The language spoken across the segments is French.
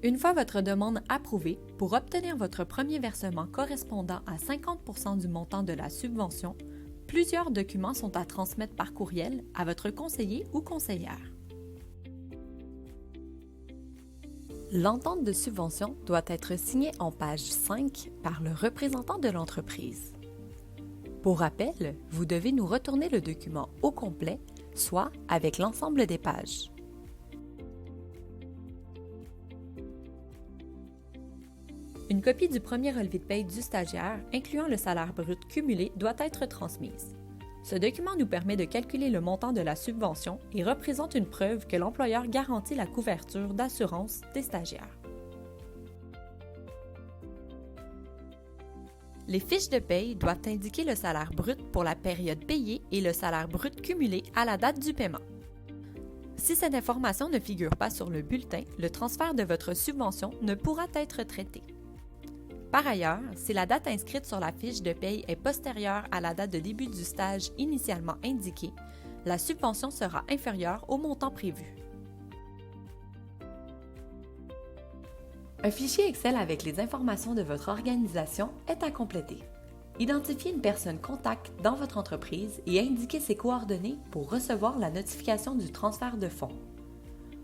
Une fois votre demande approuvée, pour obtenir votre premier versement correspondant à 50% du montant de la subvention, plusieurs documents sont à transmettre par courriel à votre conseiller ou conseillère. L'entente de subvention doit être signée en page 5 par le représentant de l'entreprise. Pour rappel, vous devez nous retourner le document au complet, soit avec l'ensemble des pages. Une copie du premier relevé de paie du stagiaire, incluant le salaire brut cumulé, doit être transmise. Ce document nous permet de calculer le montant de la subvention et représente une preuve que l'employeur garantit la couverture d'assurance des stagiaires. Les fiches de paie doivent indiquer le salaire brut pour la période payée et le salaire brut cumulé à la date du paiement. Si cette information ne figure pas sur le bulletin, le transfert de votre subvention ne pourra être traité. Par ailleurs, si la date inscrite sur la fiche de paie est postérieure à la date de début du stage initialement indiquée, la subvention sera inférieure au montant prévu. Un fichier Excel avec les informations de votre organisation est à compléter. Identifiez une personne contact dans votre entreprise et indiquez ses coordonnées pour recevoir la notification du transfert de fonds.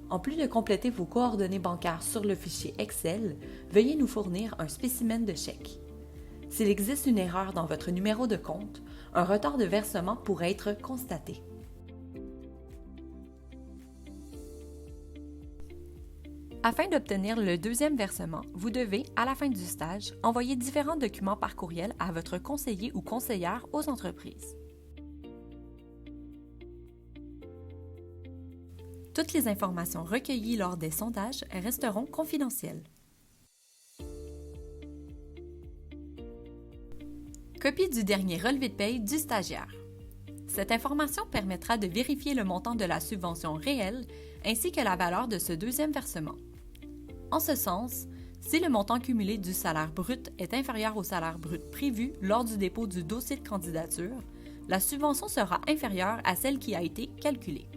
En plus de compléter vos coordonnées bancaires sur le fichier Excel, veuillez nous fournir un spécimen de chèque. S'il existe une erreur dans votre numéro de compte, un retard de versement pourrait être constaté. Afin d'obtenir le deuxième versement, vous devez, à la fin du stage, envoyer différents documents par courriel à votre conseiller ou conseillère aux entreprises. Toutes les informations recueillies lors des sondages resteront confidentielles. Copie du dernier relevé de paie du stagiaire. Cette information permettra de vérifier le montant de la subvention réelle ainsi que la valeur de ce deuxième versement. En ce sens, si le montant cumulé du salaire brut est inférieur au salaire brut prévu lors du dépôt du dossier de candidature, la subvention sera inférieure à celle qui a été calculée.